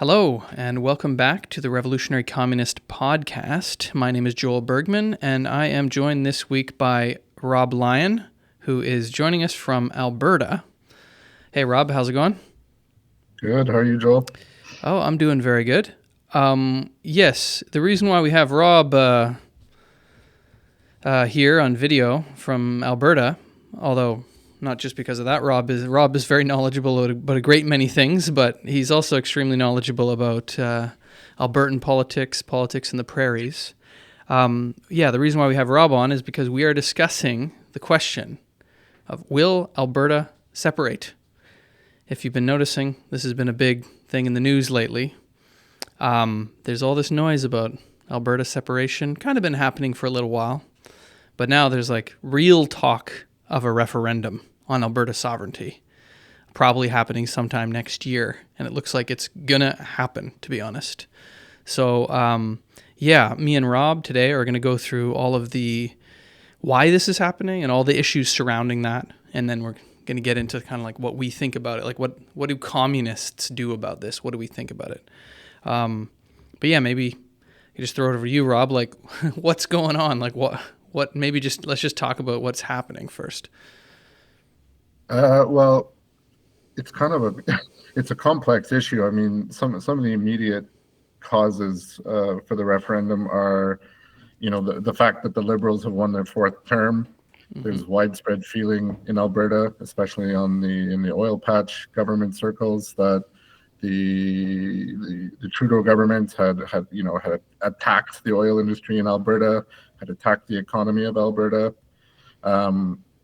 Hello, and welcome back to the Revolutionary Communist Podcast. My name is Joel Bergman, and I am joined this week by Rob Lyon, who is joining us from Alberta. Hey, Rob, how's it going? Good. How are you, Joel? Oh, I'm doing very good. Yes, the reason why we have Rob here on video from Alberta, although not just because of that, Rob is very knowledgeable about a great many things, but he's also extremely knowledgeable about Albertan politics in the prairies. The reason why we have Rob on is because we are discussing the question of will Alberta separate? If you've been noticing, this has been a big thing in the news lately. There's all this noise about Alberta separation, kind of been happening for a little while, but now there's like real talk of a referendum on Alberta sovereignty, probably happening sometime next year, and it looks like it's gonna happen, to be honest. So, me and Rob today are gonna go through all of the why this is happening and all the issues surrounding that, and then we're gonna get into kind of like what we think about it, like what do communists do about this? What do we think about it? Maybe you just throw it over to you, Rob. Like, what's going on? Like, what? Maybe let's just talk about what's happening first. Well, it's kind of it's a complex issue. I mean, some of the immediate causes for the referendum are, the fact that the Liberals have won their fourth term. Mm-hmm. There's widespread feeling in Alberta, especially in the oil patch government circles, that the Trudeau government had attacked the oil industry in Alberta, had attacked the economy of Alberta.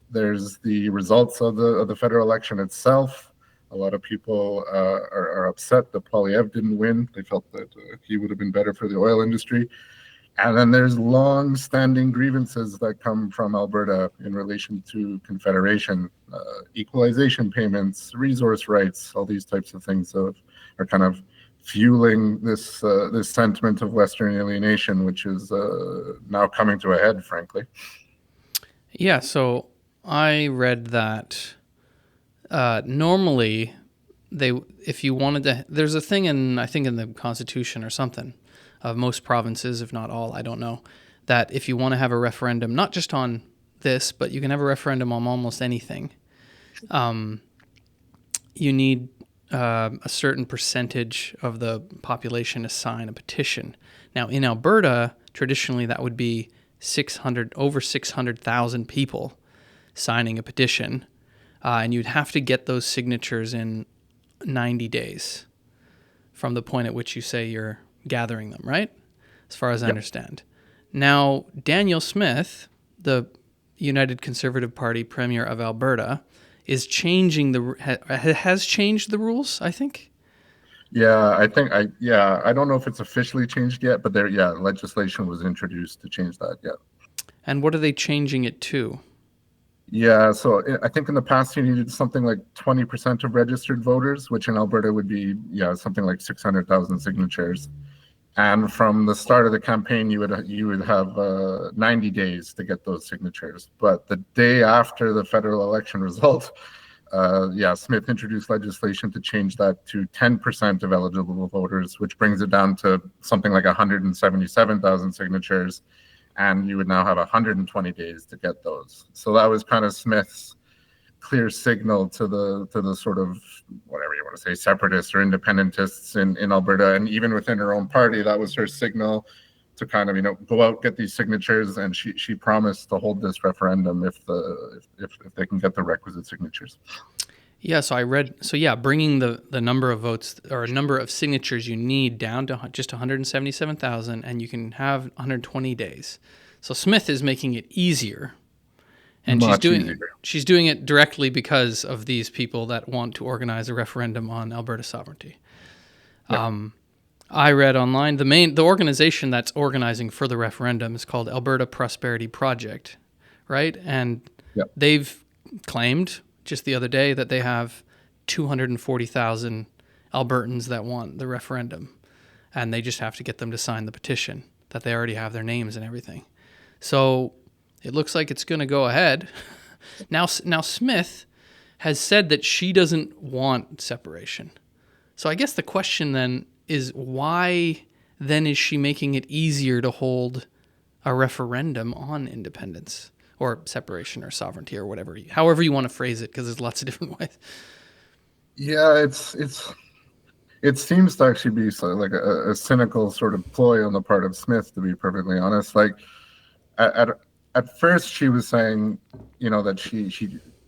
There's the results of the federal election itself. A lot of people are upset that Poilievre didn't win. They felt that he would have been better for the oil industry. And then there's long-standing grievances that come from Alberta in relation to Confederation, equalization payments, resource rights, all these types of things that are kind of fueling this sentiment of Western alienation, which is now coming to a head, frankly. Yeah, so I read that normally if you wanted to, there's a thing I think in the Constitution or something of most provinces, if not all, I don't know, that if you want to have a referendum, not just on this, but you can have a referendum on almost anything, you need a certain percentage of the population to sign a petition. Now, in Alberta, traditionally that would be over 600,000 people signing a petition, and you'd have to get those signatures in 90 days from the point at which you say you're gathering them, right? As far as I understand. Now, Daniel Smith, the United Conservative Party Premier of Alberta, is has changed the rules, I think. Yeah, I don't know if it's officially changed yet, but legislation was introduced to change that, yeah. And what are they changing it to? Yeah, so I think in the past you needed something like 20% of registered voters, which in Alberta would be, something like 600,000 signatures. And from the start of the campaign, you would have 90 days to get those signatures. But the day after the federal election result, Smith introduced legislation to change that to 10% of eligible voters, which brings it down to something like 177,000 signatures. And you would now have 120 days to get those. So that was kind of Smith's clear signal to the sort of, whatever you want to say, separatists or independentists in Alberta. And even within her own party, that was her signal to kind of, go out, get these signatures. And she promised to hold this referendum if they can get the requisite signatures. Yeah, so I read, bringing the number of votes or number of signatures you need down to just 177,000, and you can have 120 days. So Smith is making it easier, and she's doing it directly because of these people that want to organize a referendum on Alberta sovereignty. Yeah. I read online the organization that's organizing for the referendum is called Alberta Prosperity Project, right? And they've claimed just the other day that they have 240,000 Albertans that want the referendum, and they just have to get them to sign the petition, that they already have their names and everything. So it looks like it's going to go ahead. Now Smith has said that she doesn't want separation. So I guess the question then is why then is she making it easier to hold a referendum on independence or separation or sovereignty or whatever, however you want to phrase it, because there's lots of different ways. Yeah, it seems to actually be sort of like a cynical sort of ploy on the part of Smith, to be perfectly honest. Like at at first she was saying, that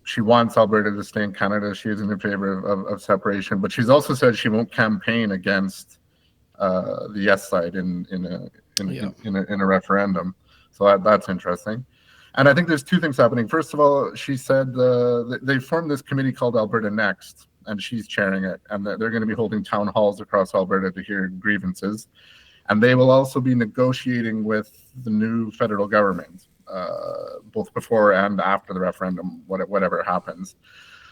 she wants Alberta to stay in Canada. She isn't in favor of separation, but she's also said she won't campaign against the yes side in a referendum. So that's interesting. And I think there's two things happening. First of all, she said they formed this committee called Alberta Next, and she's chairing it. And they're going to be holding town halls across Alberta to hear grievances. And they will also be negotiating with the new federal government, both before and after the referendum, whatever happens.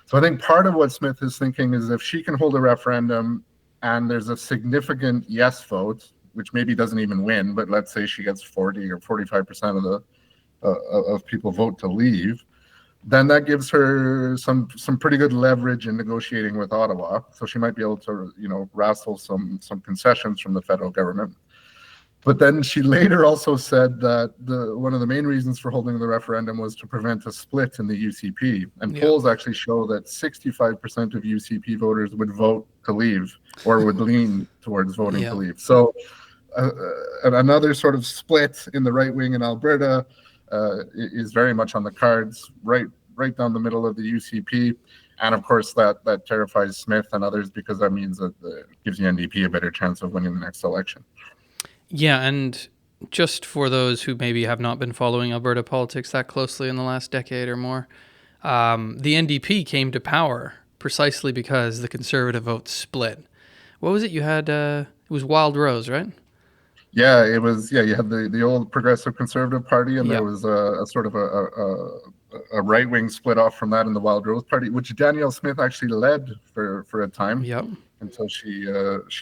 So I think part of what Smith is thinking is if she can hold a referendum and there's a significant yes vote, which maybe doesn't even win, but let's say she gets 40 or 45% of people vote to leave, then that gives her some pretty good leverage in negotiating with Ottawa. So she might be able to, wrestle some concessions from the federal government. But then she later also said that one of the main reasons for holding the referendum was to prevent a split in the UCP. And polls actually show that 65% of UCP voters would vote to leave or would lean towards voting to leave. So another sort of split in the right wing in Alberta is very much on the cards, right down the middle of the UCP. And of course, that terrifies Smith and others because that means that it gives the NDP a better chance of winning the next election. Yeah, and just for those who maybe have not been following Alberta politics that closely in the last decade or more, the NDP came to power precisely because the Conservative vote split. What was it you had? It was Wild Rose, right? Yeah, it was. Yeah, you had the old Progressive Conservative Party, and there was a sort of a right wing split off from that in the Wild Rose Party, which Danielle Smith actually led for a time. Yep. Until she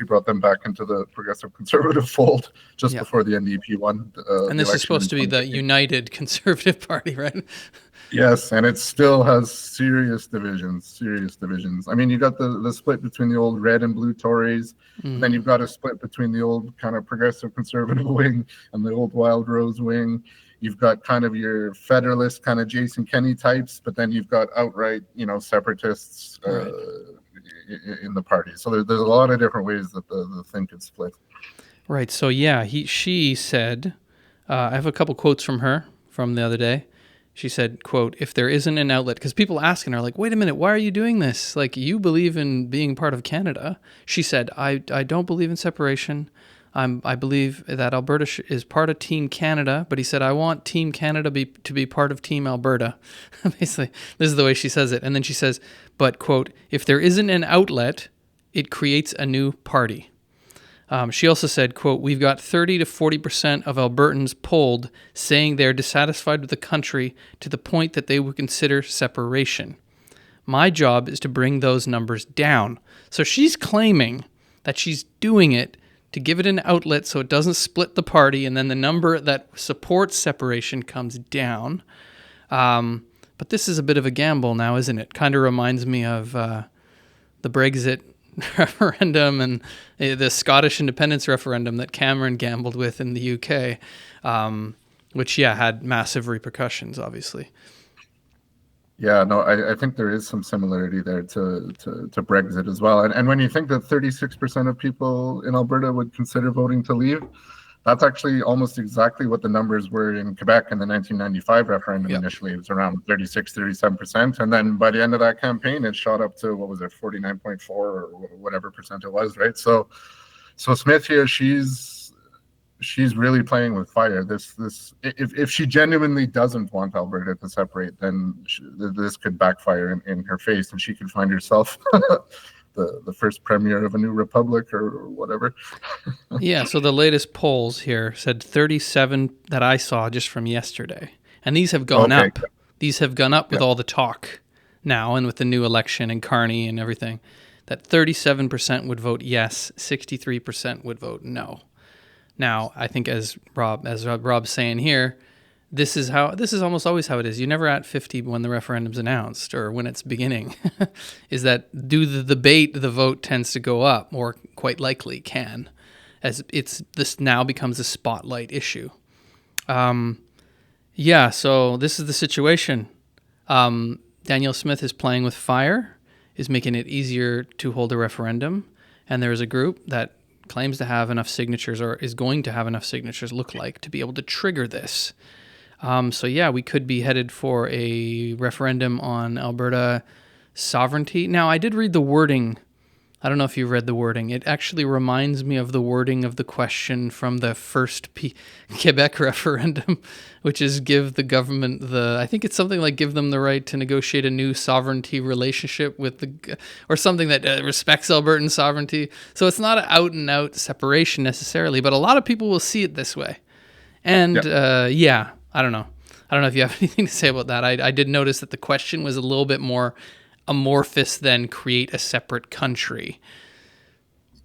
brought them back into the Progressive Conservative fold just before the NDP won. And this is supposed to be the United Conservative Party, right? Yes, and it still has serious divisions. I mean, you got the split between the old red and blue Tories, and then you've got a split between the old kind of Progressive Conservative wing and the old Wild Rose wing. You've got kind of your Federalist kind of Jason Kenney types, but then you've got outright, separatists in the party. So there's a lot of different ways that the thing could split. Right. So she said, I have a couple quotes from her from the other day. She said, quote, "If there isn't an outlet," because people asking her like, wait a minute, why are you doing this? Like, you believe in being part of Canada. She said, I don't believe in separation. I believe that Alberta is part of Team Canada, but he said, I want Team Canada to be part of Team Alberta. Basically, this is the way she says it. And then she says, but, quote, "If there isn't an outlet, it creates a new party." She also said, quote, "We've got 30 to 40% of Albertans polled saying they're dissatisfied with the country to the point that they would consider separation. My job is to bring those numbers down." So she's claiming that she's doing it to give it an outlet so it doesn't split the party, and then the number that supports separation comes down. But this is a bit of a gamble now, isn't it? Kind of reminds me of the Brexit referendum and the Scottish independence referendum that Cameron gambled with in the UK, which, had massive repercussions, obviously. Yeah, no, I think there is some similarity there to Brexit as well. And when you think that 36% of people in Alberta would consider voting to leave, that's actually almost exactly what the numbers were in Quebec in the 1995 referendum. Initially. It was around 37%. And then by the end of that campaign, it shot up to, 49.4 or whatever percent it was, right? So Smith here, she's really playing with fire. If she genuinely doesn't want Alberta to separate, then this could backfire in her face, and she could find herself the first premier of a new republic or whatever. So the latest polls here said 37 that I saw just from yesterday, and these have gone up. These have gone up with all the talk now, and with the new election and Carney and everything. That 37% would vote yes, 63% would vote no. Now, I think as Rob's saying here, this is almost always how it is. You're never at 50 when the referendum's announced or when it's beginning. Is that due to the debate, the vote tends to go up, or quite likely can, as this now becomes a spotlight issue. Yeah, so this is the situation. Danielle Smith is playing with fire, is making it easier to hold a referendum, and there is a group that claims to have enough signatures, or is going to have enough signatures, look like, to be able to trigger this. So yeah, we could be headed for a referendum on Alberta sovereignty. Now, I did read the wording. I don't know if you read the wording. It actually reminds me of the wording of the question from the first Quebec referendum, which is give the government I think it's something like give them the right to negotiate a new sovereignty relationship with or something that respects Albertan sovereignty. So it's not an out and out separation necessarily, but a lot of people will see it this way. And yeah, I don't know. I don't know if you have anything to say about that. I did notice that the question was a little bit more amorphous than create a separate country.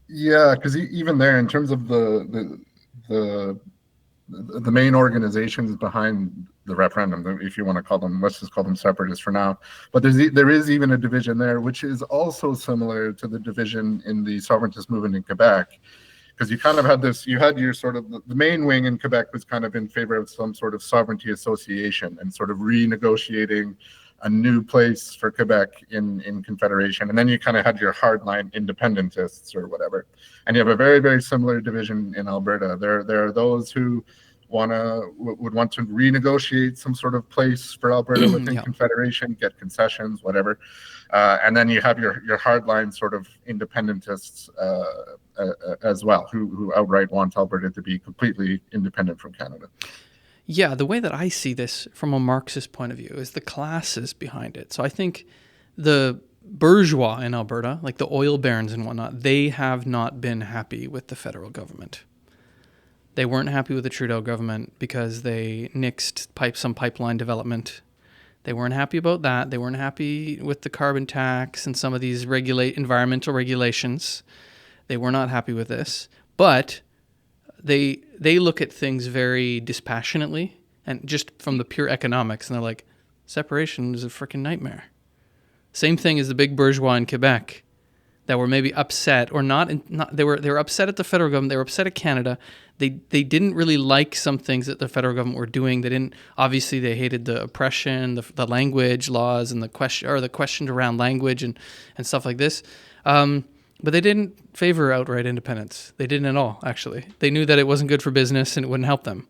Yeah, because even there, in terms of the main organizations behind the referendum, if you want to call them, let's just call them separatists for now. But there is even a division there, which is also similar to the division in the sovereigntist movement in Quebec. Because you kind of had this, you had your sort of, the main wing in Quebec was kind of in favor of some sort of sovereignty association and sort of renegotiating a new place for Quebec in Confederation. And then you kind of had your hardline independentists or whatever. And you have a very, very similar division in Alberta. There are those who would want to renegotiate some sort of place for Alberta within Confederation, get concessions, whatever. And then you have your hardline sort of independentists as well, who outright want Alberta to be completely independent from Canada. Yeah, the way that I see this from a Marxist point of view is the classes behind it. So I think the bourgeois in Alberta, like the oil barons and whatnot, they have not been happy with the federal government. They weren't happy with the Trudeau government because they nixed some pipeline development. They weren't happy about that. They weren't happy with the carbon tax and some of these environmental regulations. They were not happy with this. But they look at things very dispassionately and just from the pure economics, and they're like, separation is a freaking nightmare. Same thing as the big bourgeois in Quebec that were maybe upset or not they were upset at the federal government, they were upset at Canada. They didn't really like some things that the federal government were doing. Obviously they hated the oppression, the language laws and the questions around language and stuff like this. But they didn't favor outright independence. They didn't at all, actually. They knew that it wasn't good for business and it wouldn't help them.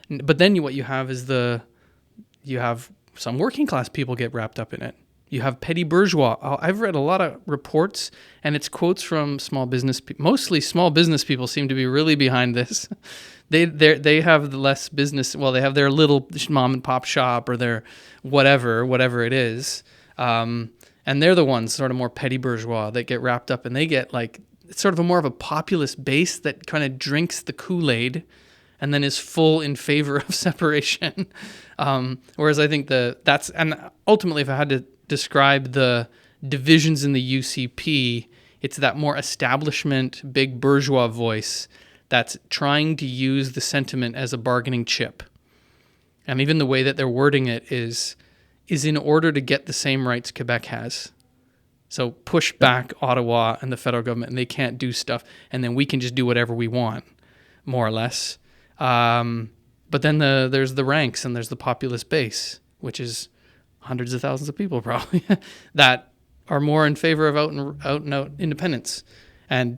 But then what you have is you have some working class people get wrapped up in it. You have petty bourgeois. I've read a lot of reports, and it's quotes from small business people. Mostly small business people seem to be really behind this. They have the less business. Well, they have their little mom and pop shop or their whatever it is. And they're the ones sort of more petty bourgeois that get wrapped up, and they get like it's sort of a more of a populist base that kind of drinks the Kool-Aid and then is full in favor of separation. Whereas I think and ultimately if I had to describe the divisions in the UCP, it's that more establishment, big bourgeois voice that's trying to use the sentiment as a bargaining chip. And even the way that they're wording it is in order to get the same rights Quebec has. So push back Ottawa and the federal government, and they can't do stuff, and then we can just do whatever we want, more or less. But then there's the ranks and there's the populist base, which is hundreds of thousands of people probably, that are more in favor of out and out independence. And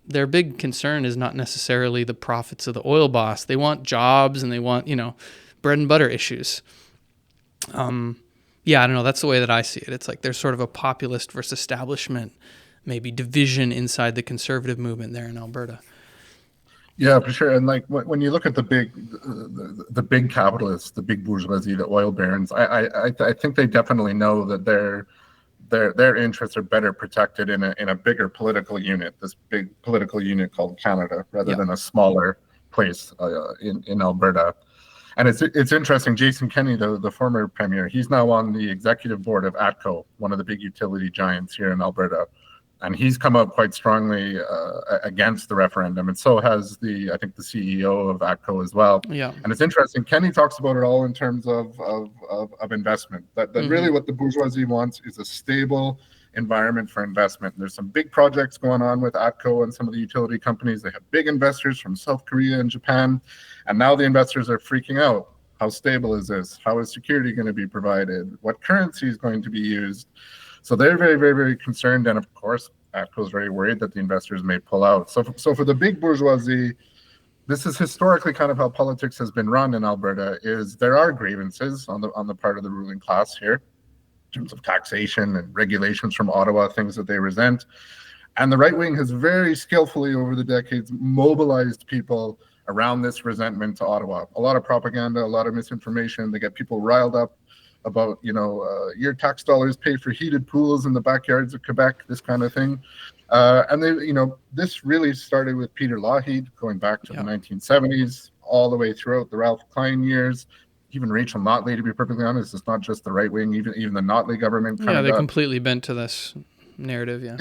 their big concern is not necessarily the profits of the oil boss. They want jobs and they want, bread and butter issues. Yeah, I don't know. That's the way that I see it. It's like there's sort of a populist versus establishment, maybe division inside the conservative movement there in Alberta. Yeah, for sure. And like when you look at the big capitalists, the big bourgeoisie, the oil barons, I think they definitely know that their interests are better protected in a bigger political unit, this big political unit called Canada, rather than a smaller place in Alberta. And it's interesting. Jason Kenney, the former premier, he's now on the executive board of ATCO, one of the big utility giants here in Alberta. And he's come out quite strongly against the referendum, and so has I think the CEO of ATCO as well. Yeah. And it's interesting. Kenny talks about it all in terms of investment. That really what the bourgeoisie wants is a stable environment for investment. There's some big projects going on with ATCO and some of the utility companies. They have big investors from South Korea and Japan, and now the investors are freaking out. How stable is this? How is security going to be provided? What currency is going to be used? So they're very, very, very concerned, and of course, ATCO is very worried that the investors may pull out. So for the big bourgeoisie, this is historically kind of how politics has been run in Alberta. Is there are grievances on the part of the ruling class here, in terms of taxation and regulations from Ottawa, things that they resent, and the right wing has very skillfully over the decades mobilized people around this resentment to Ottawa. A lot of propaganda, a lot of misinformation. They get people riled up about, your tax dollars pay for heated pools in the backyards of Quebec, this kind of thing. And they, this really started with Peter Lougheed going back to the 1970s, all the way throughout the Ralph Klein years, even Rachel Notley, to be perfectly honest. It's not just the right wing, even the Notley government. They completely bent to this narrative,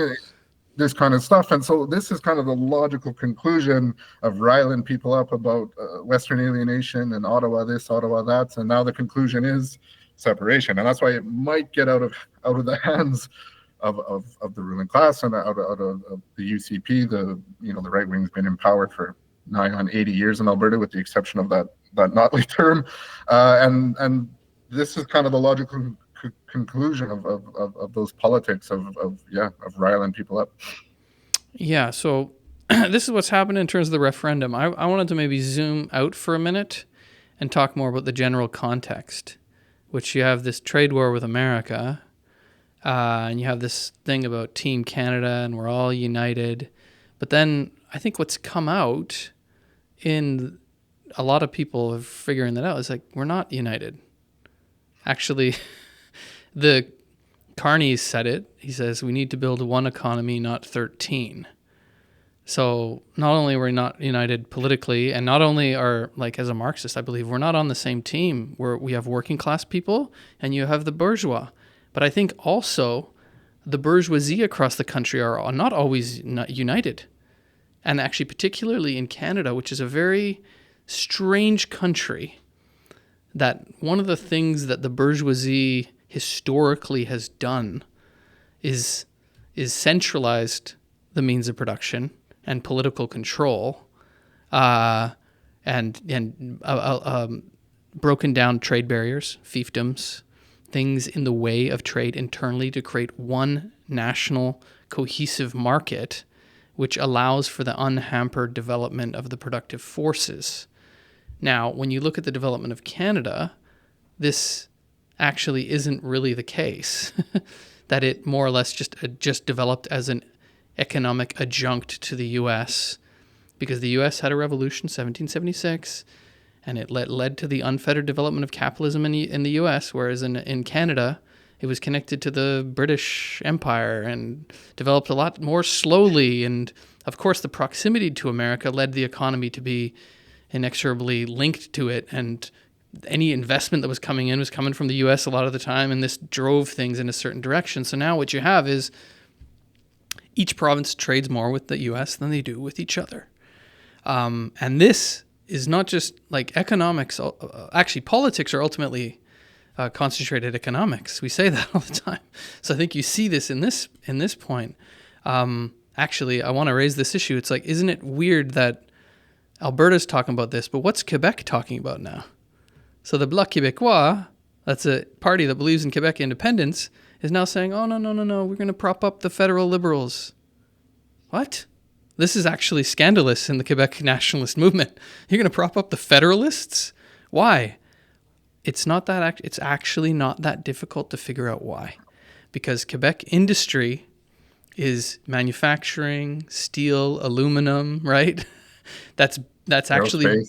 this kind of stuff. And so this is kind of the logical conclusion of riling people up about Western alienation and Ottawa this, Ottawa that. And now the conclusion is separation, and that's why it might get out of the hands of the ruling class and out of the UCP. The right wing's been in power for nigh on 80 years in Alberta, with the exception of that Notley term, and this is kind of the logical conclusion of those politics of riling people up. Yeah. So this is what's happened in terms of the referendum. I wanted to maybe zoom out for a minute and talk more about the general context, which you have this trade war with America, and you have this thing about Team Canada and we're all united. But then I think what's come out in a lot of people are figuring that out is like, we're not united. Actually, the Carney said it. He says we need to build one economy, not 13. So not only are we not united politically, and not only are, like, as a Marxist, I believe we're not on the same team, where we have working class people and you have the bourgeois. But I think also the bourgeoisie across the country are not always united. And actually, particularly in Canada, which is a very strange country, that one of the things that the bourgeoisie historically has done is centralized the means of production and political control, and broken down trade barriers, fiefdoms, things in the way of trade internally to create one national cohesive market, which allows for the unhampered development of the productive forces. Now, when you look at the development of Canada, this actually isn't really the case, that it more or less just developed as an economic adjunct to the U.S., because the U.S. had a revolution, 1776, and it led to the unfettered development of capitalism in the U.S., whereas in Canada, it was connected to the British Empire and developed a lot more slowly. And, of course, the proximity to America led the economy to be inexorably linked to it, and any investment that was coming in was coming from the U.S. a lot of the time, and this drove things in a certain direction. So now what you have is each province trades more with the U.S. than they do with each other. And this is not just like economics. Actually, politics are ultimately concentrated economics. We say that all the time. So I think you see this in this point. Actually, I want to raise this issue. It's like, isn't it weird that Alberta's talking about this, but what's Quebec talking about now? So the Bloc Québécois, that's a party that believes in Quebec independence, is now saying, oh, no, we're going to prop up the federal Liberals. What? This is actually scandalous in the Quebec nationalist movement. You're going to prop up the Federalists? Why? It's actually not that difficult to figure out why. Because Quebec industry is manufacturing, steel, aluminum, right? That's actually,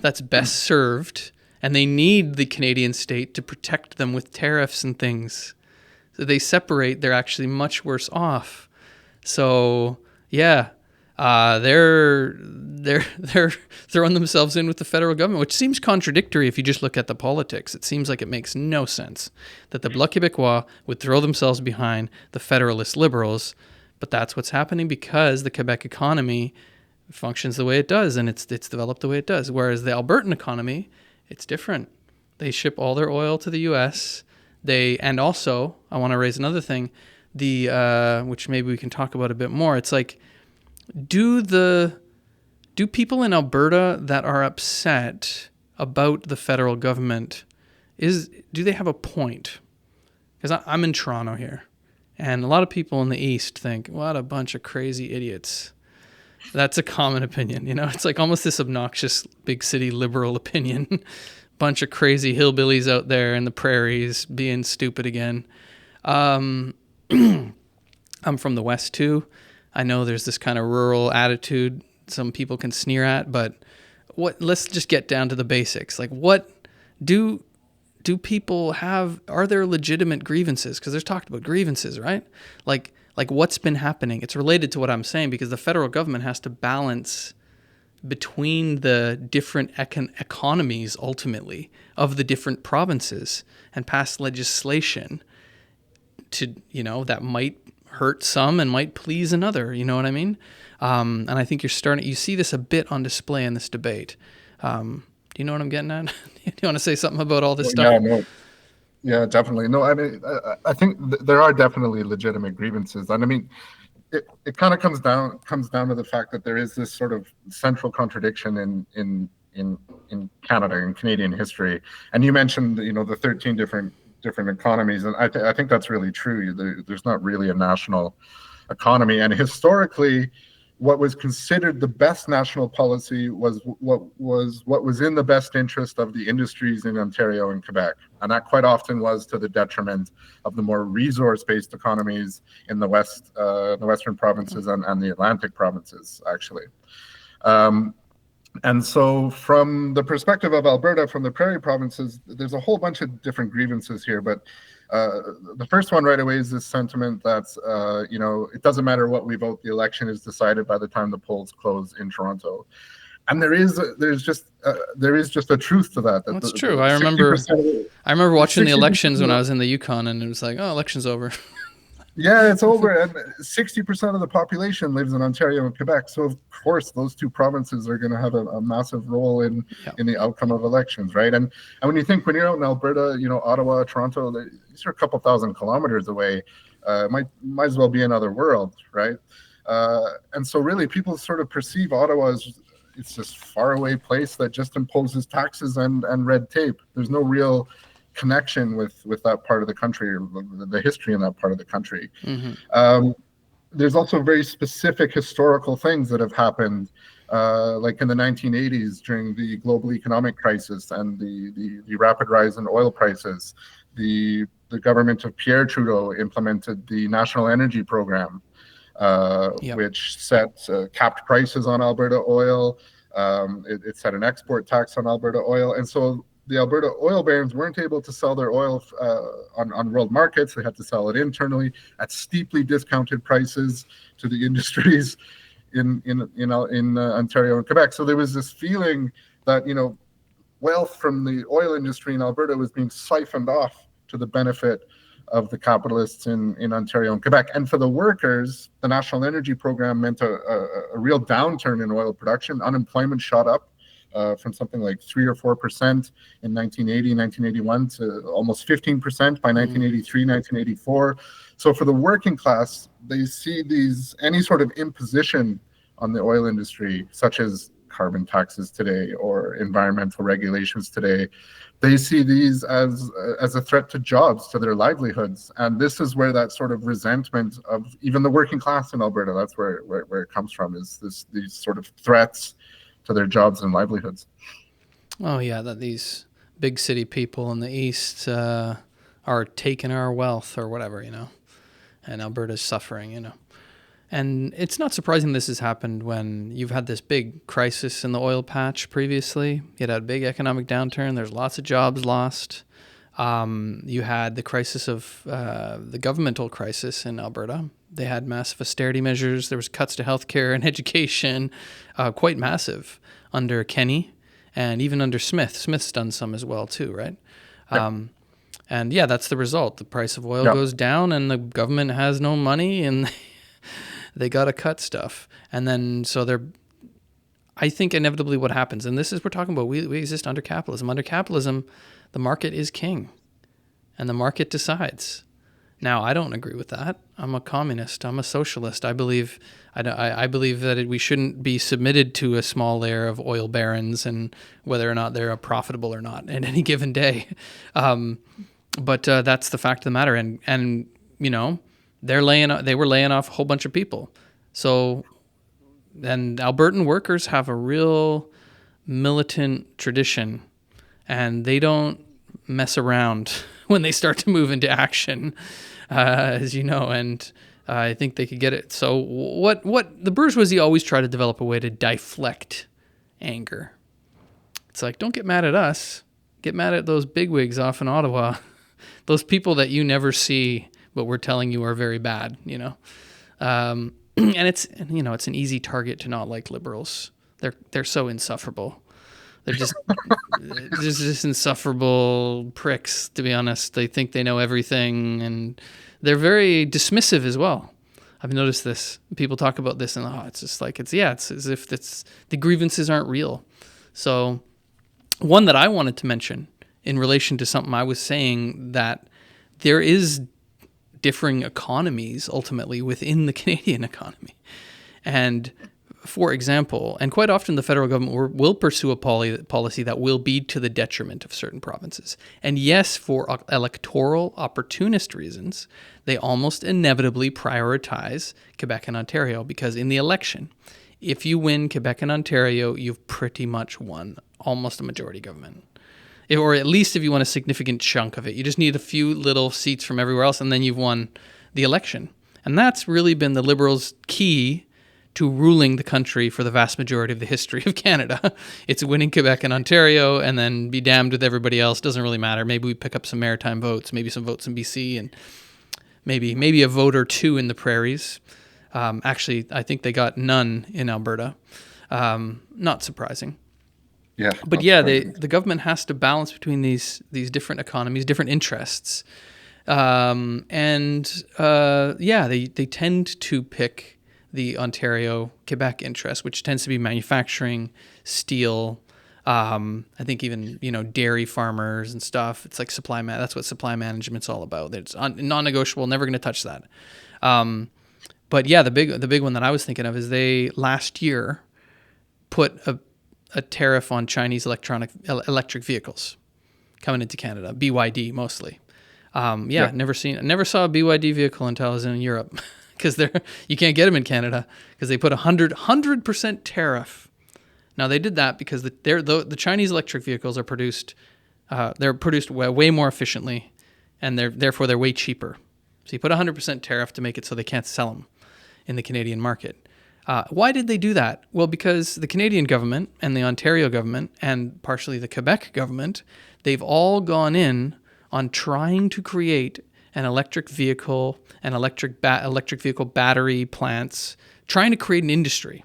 that's best served. And they need the Canadian state to protect them with tariffs and things. So they separate, they're actually much worse off. So yeah, they're throwing themselves in with the federal government, which seems contradictory if you just look at the politics. It seems like it makes no sense that the Bloc Québécois would throw themselves behind the Federalist Liberals, But that's what's happening because the Quebec economy functions the way it does, and it's developed the way it does. Whereas the Albertan economy, it's different. They ship all their oil to the U.S. And also, I want to raise another thing, which maybe we can talk about a bit more. It's like, do people in Alberta that are upset about the federal government, do they have a point? Because I'm in Toronto here, and a lot of people in the East think, what a bunch of crazy idiots. That's a common opinion, It's like almost this obnoxious big city liberal opinion. Bunch of crazy hillbillies out there in the prairies being stupid again. I'm from the West too. I know there's this kind of rural attitude some people can sneer at, but let's just get down to the basics. Like, what do people have? Are there legitimate grievances? Because there's talked about grievances, right? Like what's been happening? It's related to what I'm saying because the federal government has to balance between the different economies, ultimately, of the different provinces and pass legislation to, that might hurt some and might please another, you know what I mean? And I think you see this a bit on display in this debate. Do you know what I'm getting at? Do you want to say something about all this stuff? Yeah, no. Yeah, definitely. No, I mean, I think there are definitely legitimate grievances. And I mean, it kind of comes down to the fact that there is this sort of central contradiction in Canada and Canadian history. And you mentioned, the 13 different economies, and I think that's really true. There's not really a national economy, and historically, what was considered the best national policy was what was in the best interest of the industries in Ontario and Quebec, and that quite often was to the detriment of the more resource-based economies in the western provinces and the Atlantic provinces, actually. And so from the perspective of Alberta, from the prairie provinces, there's a whole bunch of different grievances here. But the first one right away is this sentiment that's, it doesn't matter what we vote, the election is decided by the time the polls close in Toronto. And there is just a truth to that. That's true. I remember watching the elections when I was in the Yukon, and it was like, oh, election's over. Yeah, it's over, and 60% of the population lives in Ontario and Quebec. So of course, those two provinces are going to have a massive role in the outcome of elections, right? And when you're out in Alberta, Ottawa, Toronto, these are a couple thousand kilometers away. Might as well be another world, right? And so really, people sort of perceive Ottawa as it's this faraway place that just imposes taxes and red tape. There's no real connection with that part of the country, or the history in that part of the country. Mm-hmm. There's also very specific historical things that have happened, like in the 1980s during the global economic crisis and the rapid rise in oil prices. The government of Pierre Trudeau implemented the National Energy Program, which set capped prices on Alberta oil. It set an export tax on Alberta oil, and so the Alberta oil barons weren't able to sell their oil on world markets. They had to sell it internally at steeply discounted prices to the industries in Ontario and Quebec. So there was this feeling that wealth from the oil industry in Alberta was being siphoned off to the benefit of the capitalists in Ontario and Quebec. And for the workers, the National Energy Program meant a real downturn in oil production. Unemployment shot up from something like 3 or 4% in 1980, 1981 to almost 15% by 1983, 1984. So for the working class, they see any sort of imposition on the oil industry, such as carbon taxes today or environmental regulations today, they see these as a threat to jobs, to their livelihoods. And this is where that sort of resentment of even the working class in Alberta, that's where it comes from, is these sort of threats to their jobs and livelihoods. Oh yeah, that these big city people in the East are taking our wealth or whatever, and Alberta's suffering, And it's not surprising this has happened when you've had this big crisis in the oil patch previously. You had a big economic downturn. There's lots of jobs lost. You had the crisis of the governmental crisis in Alberta. They had massive austerity measures. There was cuts to healthcare and education, quite massive under Kenney and even under Smith. Smith's done some as well too, right? Yep. And that's the result. The price of oil goes down and the government has no money and They got to cut stuff. And then, so I think inevitably what happens, and this is, we're talking about, we exist under capitalism. Under capitalism, the market is king and the market decides. Now, I don't agree with that. I'm a communist. I'm a socialist. I believe that we shouldn't be submitted to a small layer of oil barons and whether or not they're profitable or not at any given day. But that's the fact of the matter. And you know, they were laying off a whole bunch of people. So, and Albertan workers have a real militant tradition, and they don't mess around when they start to move into action, as you know, and I think they could get it. So what the bourgeoisie always try to develop a way to deflect anger. It's like, don't get mad at us. Get mad at those bigwigs off in Ottawa, those people that you never see, but we're telling you are very bad, you know. And it's an easy target to not like liberals. They're so insufferable. They're just insufferable pricks, to be honest. They think they know everything, and they're very dismissive as well. I've noticed this. People talk about this, and it's just like, it's as if the grievances aren't real. So one that I wanted to mention in relation to something I was saying, that there is differing economies ultimately within the Canadian economy. And for example, and quite often the federal government will pursue a policy that will be to the detriment of certain provinces. And yes, for electoral opportunist reasons, they almost inevitably prioritize Quebec and Ontario, because in the election, if you win Quebec and Ontario, you've pretty much won almost a majority government. Or at least if you want a significant chunk of it. You just need a few little seats from everywhere else, and then you've won the election. And that's really been the Liberals' key to ruling the country for the vast majority of the history of Canada. It's winning Quebec and Ontario, and then be damned with everybody else. Doesn't really matter. Maybe we pick up some maritime votes, maybe some votes in BC, and maybe a vote or two in the prairies. Actually, I think they got none in Alberta. Not surprising. Yeah. But yeah, the government has to balance between these different economies, different interests. They tend to pick the Ontario-Quebec interest, which tends to be manufacturing, steel, I think even, dairy farmers and stuff. It's like that's what supply management's all about. It's non-negotiable, never going to touch that. But yeah, the big one that I was thinking of is they last year put a tariff on Chinese electric vehicles coming into Canada, BYD mostly. Never saw a BYD vehicle until I was in Europe, because you can't get them in Canada because they put 100% tariff. Now they did that because the Chinese electric vehicles are produced way more efficiently, and therefore they're way cheaper. So you put 100% tariff to make it so they can't sell them in the Canadian market. Why did they do that? Well, because the Canadian government and the Ontario government and partially the Quebec government, they've all gone in on trying to create an electric vehicle and electric vehicle battery plants, trying to create an industry.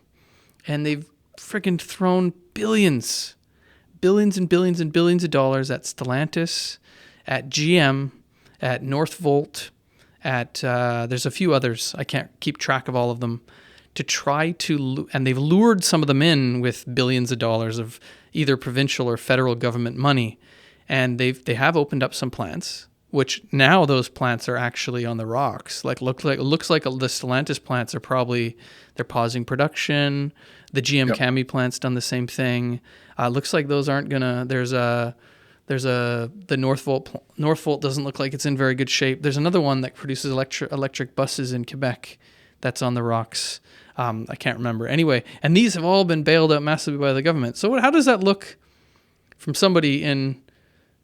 And they've freaking thrown billions and billions of dollars at Stellantis, at GM, at Northvolt, at there's a few others. I can't keep track of all of them. To try to, and they've lured some of them in with billions of dollars of either provincial or federal government money, and they have opened up some plants, which now those plants are actually on the rocks. It looks like the Stellantis plants they're pausing production. The GM Cami plant's done the same thing. Looks like those aren't gonna. The Northvolt doesn't look like it's in very good shape. There's another one that produces electric buses in Quebec that's on the rocks. I can't remember. Anyway, and these have all been bailed out massively by the government. So how does that look from somebody in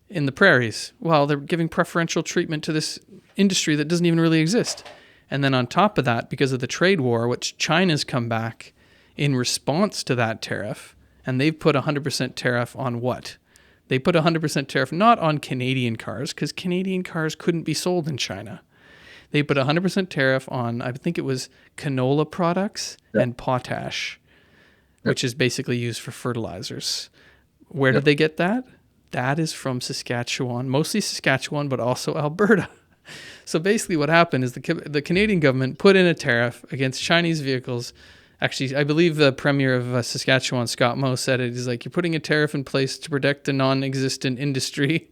the prairies? Well, they're giving preferential treatment to this industry that doesn't even really exist. And then on top of that, because of the trade war, which China's come back in response to that tariff, and they've put 100% tariff on what? They put 100% tariff not on Canadian cars, because Canadian cars couldn't be sold in China. They put 100% tariff on, I think it was canola products and potash, which is basically used for fertilizers. Where did they get that? That is from Saskatchewan, mostly Saskatchewan, but also Alberta. So basically what happened is the Canadian government put in a tariff against Chinese vehicles. Actually, I believe the Premier of Saskatchewan, Scott Moe, said it. He's like, you're putting a tariff in place to protect a non-existent industry.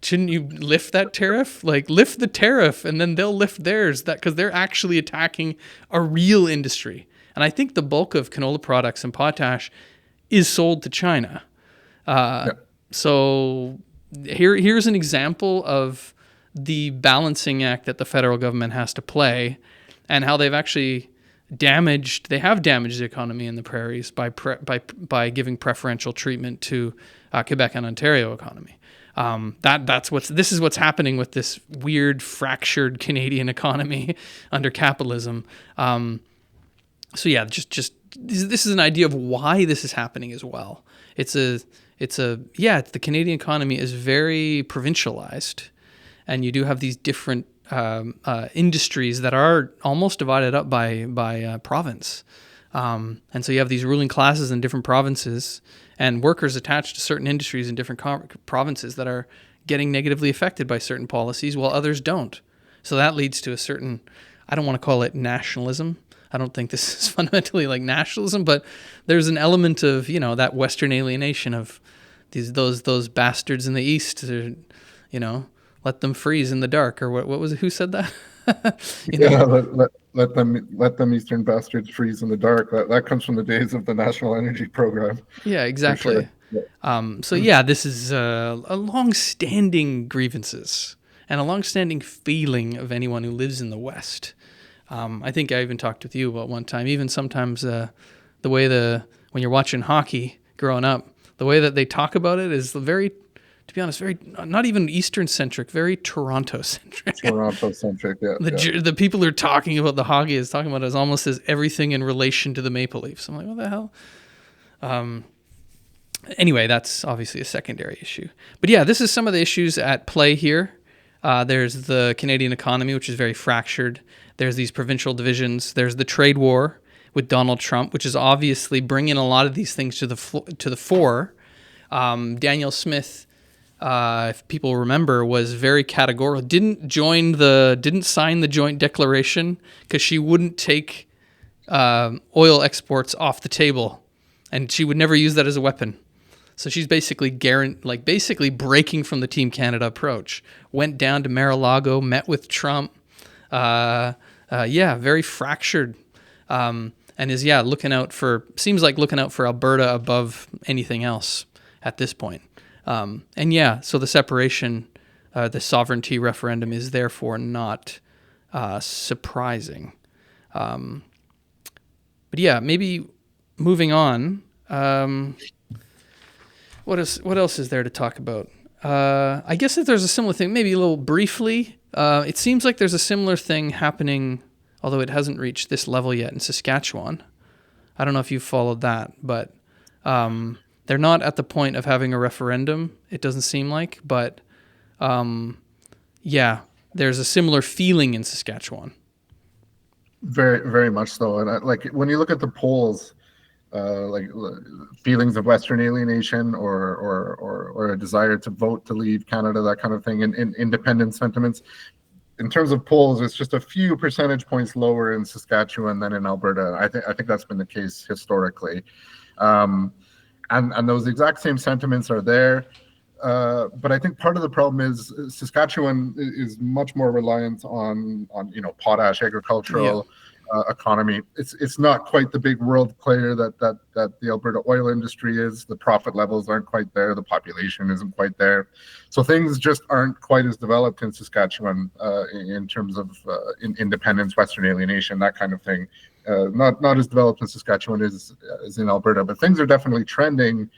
Shouldn't you lift that tariff? Like, lift the tariff and then they'll lift theirs, that because they're actually attacking a real industry. And I think the bulk of canola products and potash is sold to China. So here's an example of the balancing act that the federal government has to play, and how they've actually damaged the economy in the prairies by giving preferential treatment to Quebec and Ontario economy. This is what's happening with this weird fractured Canadian economy under capitalism. So yeah, just this is an idea of why this is happening as well. The Canadian economy is very provincialized, and you do have these different industries that are almost divided up by province. And so you have these ruling classes in different provinces and workers attached to certain industries in different provinces that are getting negatively affected by certain policies while others don't. So that leads to a certain, I don't want to call it nationalism. I don't think this is fundamentally like nationalism, but there's an element of, that Western alienation of those bastards in the East, let them freeze in the dark, or what was it? Who said that? Let them Eastern bastards freeze in the dark. That comes from the days of the National Energy Program. Yeah, exactly. Sure. Yeah. This is a long-standing grievances and a long-standing feeling of anyone who lives in the West. I think I even talked with you about one time. Even sometimes the way when you're watching hockey growing up, the way that they talk about it is very, to be honest, very not even Eastern-centric, very Toronto-centric. Toronto-centric, yeah. The people who are talking about the hockey is talking about it as almost as everything in relation to the Maple Leafs. I'm like, what the hell? Anyway, that's obviously a secondary issue. But yeah, this is some of the issues at play here. There's the Canadian economy, which is very fractured. There's these provincial divisions. There's the trade war with Donald Trump, which is obviously bringing a lot of these things to the fore. Danielle Smith, if people remember, was very categorical. Didn't sign the joint declaration because she wouldn't take oil exports off the table, and she would never use that as a weapon. So she's basically breaking from the Team Canada approach. Went down to Mar-a-Lago, met with Trump. Very fractured, and is looking out for Alberta above anything else at this point. So the separation, the sovereignty referendum is therefore not surprising. But yeah, maybe moving on. What else is there to talk about? I guess if there's a similar thing, maybe a little briefly. It seems like there's a similar thing happening, although it hasn't reached this level yet in Saskatchewan. I don't know if you've followed that, but they're not at the point of having a referendum, it doesn't seem like. But there's a similar feeling in Saskatchewan. Very, very much so. And when you look at the polls, feelings of Western alienation or a desire to vote to leave Canada, that kind of thing, and independent sentiments. In terms of polls, it's just a few percentage points lower in Saskatchewan than in Alberta. I think that's been the case historically. And those exact same sentiments are there. But I think part of the problem is Saskatchewan is much more reliant on potash agricultural economy. It's not quite the big world player that the Alberta oil industry is. The profit levels aren't quite there. The population isn't quite there. So things just aren't quite as developed in Saskatchewan in terms of independence, Western alienation, that kind of thing. Not as developed in Saskatchewan as in Alberta, but things are definitely trending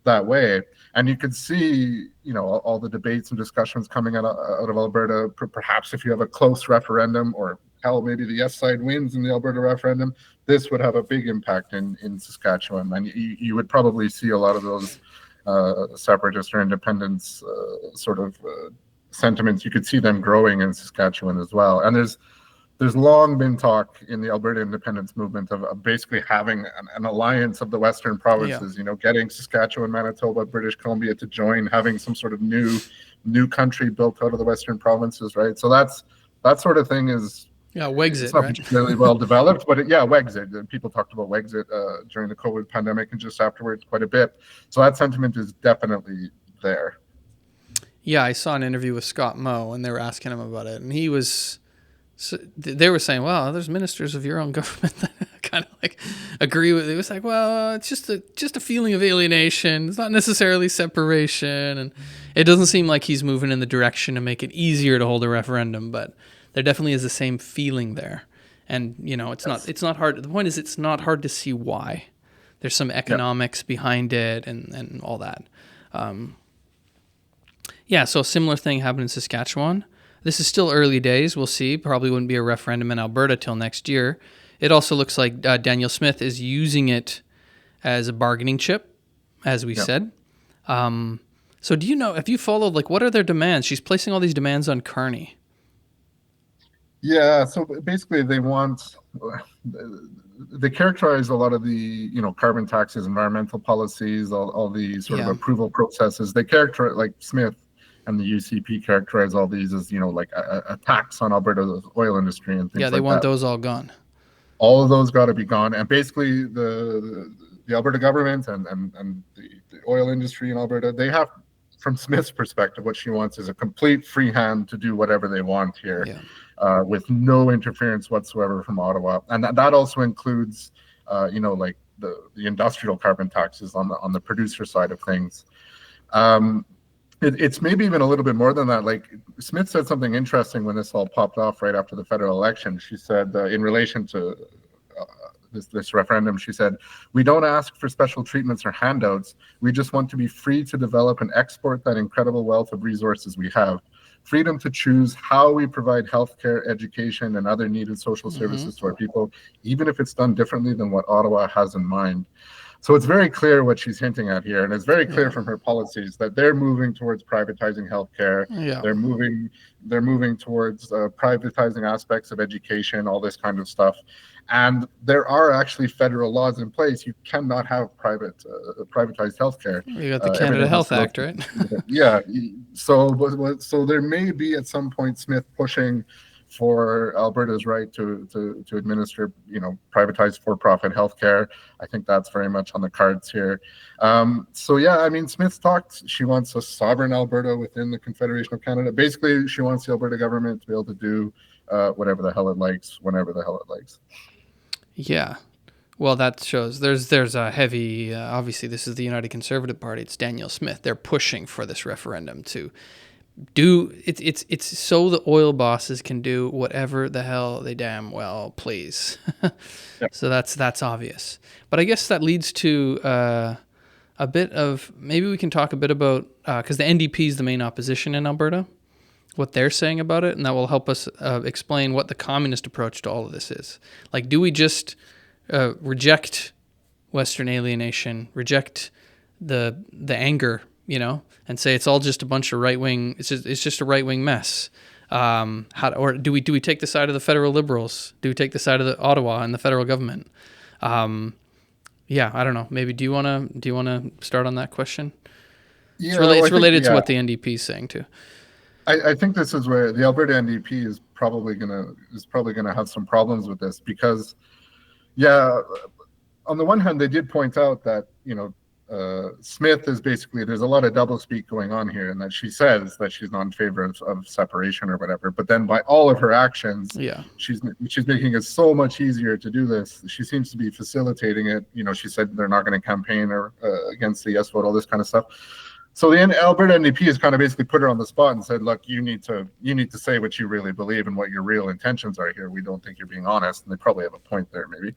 that way. And you could see, all the debates and discussions coming out of Alberta. Perhaps if you have a close referendum, or hell, maybe the yes side wins in the Alberta referendum, this would have a big impact in Saskatchewan. And you would probably see a lot of those separatist or independence sentiments. You could see them growing in Saskatchewan as well. And there's long been talk in the Alberta independence movement of basically having an alliance of the Western provinces, getting Saskatchewan, Manitoba, British Columbia to join, having some sort of new country built out of the Western provinces, right? So That sort of thing is, Yeah, it's Wexit, not right? particularly well developed, but Wexit. People talked about Wexit during the COVID pandemic and just afterwards quite a bit. So that sentiment is definitely there. Yeah, I saw an interview with Scott Moe, and they were asking him about it, and he was. So they were saying, "Well, there's ministers of your own government that kind of like agree with it." It was like, "Well, it's just a feeling of alienation. It's not necessarily separation." And it doesn't seem like he's moving in the direction to make it easier to hold a referendum, but there definitely is the same feeling there. And Yes. it's not hard. The point is, it's not hard to see why. There's some Yeah. economics behind it and all that. Um, yeah, so a similar thing happened in Saskatchewan. This is still early days. We'll see. Probably wouldn't be a referendum in Alberta till next year. It also looks like Danielle Smith is using it as a bargaining chip, as we Yeah. said. So do you know, have you followed, like, what are their demands? She's placing all these demands on Carney. Yeah, so basically they characterize a lot of the, carbon taxes, environmental policies, all the sort of Yeah. approval processes. They characterize, like Smith and the UCP characterize all these as, like a tax on Alberta's oil industry and Yeah, things they like want that. those all gone. All of those got to be gone. And basically the Alberta government and the oil industry in Alberta, they have, from Smith's perspective, what she wants is a complete free hand to do whatever they want here, Yeah. with no interference whatsoever from Ottawa. And that also includes, like the industrial carbon taxes on the producer side of things. It's maybe even a little bit more than that. Like, Smith said something interesting when this all popped off right after the federal election. She said, in relation to this referendum, she said, "We don't ask for special treatments or handouts. We just want to be free to develop and export that incredible wealth of resources we have. Freedom to choose how we provide healthcare, education, and other needed social services to our people, even if it's done differently than what Ottawa has in mind." So it's very clear what she's hinting at here, and it's very clear Yeah. from her policies that they're moving towards privatizing healthcare. Yeah. They're moving towards privatizing aspects of education, all this kind of stuff. And there are actually federal laws in place. You cannot have privatized healthcare. You got the Canada Everything has Health to go Act, right? yeah. So there may be at some point Smith pushing for Alberta's right to administer, privatized for-profit healthcare. I think that's very much on the cards here. So yeah, I mean, Smith's talked. She wants a sovereign Alberta within the Confederation of Canada. Basically, she wants the Alberta government to be able to do whatever the hell it likes, whenever the hell it likes. Yeah. Well, that shows there's a heavy. Obviously, this is the United Conservative Party. It's Danielle Smith. They're pushing for this referendum to do it's so the oil bosses can do whatever the hell they damn well please. Yep. So that's obvious. But I guess that leads to a bit of, maybe we can talk a bit about, because the NDP is the main opposition in Alberta, what they're saying about it, and that will help us explain what the communist approach to all of this is. Like, do we just reject Western alienation, reject the anger, and say it's all just a bunch of right wing. It's just a right wing mess. Or do we take the side of the federal Liberals? Do we take the side of the Ottawa and the federal government? Yeah, I don't know. Maybe do you wanna start on that question? Yeah, It's related to what the NDP is saying too. I think this is where the Alberta NDP is probably gonna have some problems with this, because, yeah, on the one hand, they did point out that Smith is basically, there's a lot of doublespeak going on here, and that she says that she's not in favor of separation or whatever, but then by all of her actions, Yeah, she's making it so much easier to do this. She seems to be facilitating it. She said they're not going to campaign or against the yes vote, all this kind of stuff. So the Alberta NDP has kind of basically put her on the spot and said, "Look, you need to say what you really believe and what your real intentions are here. We don't think you're being honest." And they probably have a point there, maybe.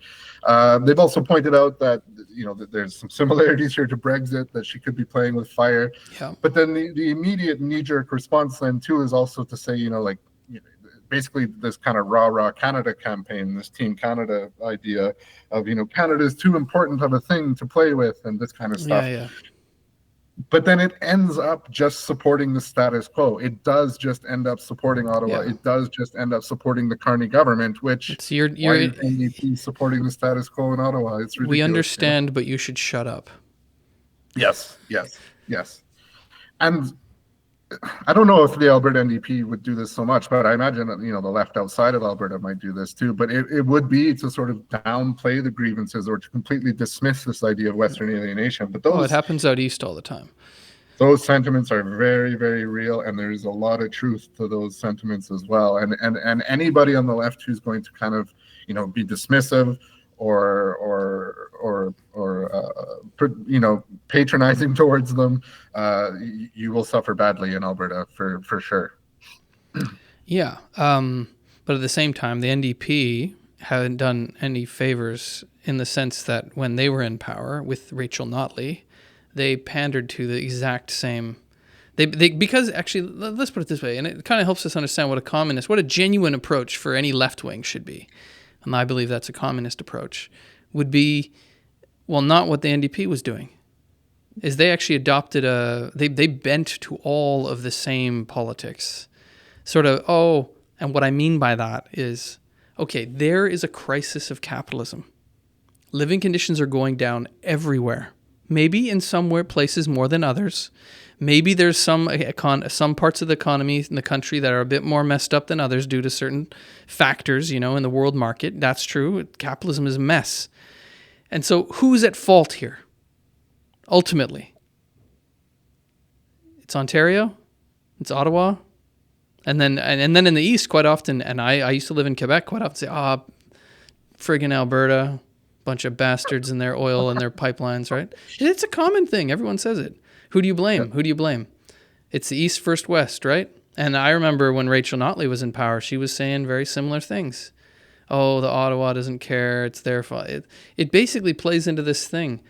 They've also pointed out that that there's some similarities here to Brexit, that she could be playing with fire. yeah, But then the immediate knee-jerk response then too is also to say, basically this kind of rah Canada campaign, this Team Canada idea of Canada is too important of a thing to play with, and this kind of stuff. yeah. But then it ends up just supporting the status quo. It does just end up supporting Ottawa. Yeah. It does just end up supporting the Carney government, which It's your why is NDP supporting the status quo in Ottawa? It's ridiculous. We understand, but you should shut up. Yes. And I don't know if the Alberta NDP would do this so much, but I imagine that, the left outside of Alberta might do this too. But it would be to sort of downplay the grievances or to completely dismiss this idea of Western alienation. But it happens out east all the time. Those sentiments are very, very real, and there's a lot of truth to those sentiments as well. And anybody on the left who's going to kind of, be dismissive or patronizing towards them, you will suffer badly in Alberta for sure. Yeah, but at the same time, the NDP haven't done any favors in the sense that when they were in power with Rachel Notley, they pandered to the exact same. Because actually, let's put it this way, and it kind of helps us understand what a genuine approach for any left wing should be. And I believe that's a communist approach, would be, well, not what the NDP was doing. Is they actually adopted they bent to all of the same politics. Sort of, and what I mean by that is, okay, there is a crisis of capitalism. Living conditions are going down everywhere. Maybe in some places more than others. Maybe there's some parts of the economy in the country that are a bit more messed up than others due to certain factors, in the world market. That's true. Capitalism is a mess. And so who's at fault here? Ultimately, it's Ontario, it's Ottawa, and then in the East quite often, and I used to live in Quebec, quite often say, friggin' Alberta, bunch of bastards in their oil and their pipelines, right? It's a common thing. Everyone says it. Who do you blame? Who do you blame? It's the East versus West, right? And I remember when Rachel Notley was in power, she was saying very similar things. Oh, the Ottawa doesn't care. It's their fault. It basically plays into this thing.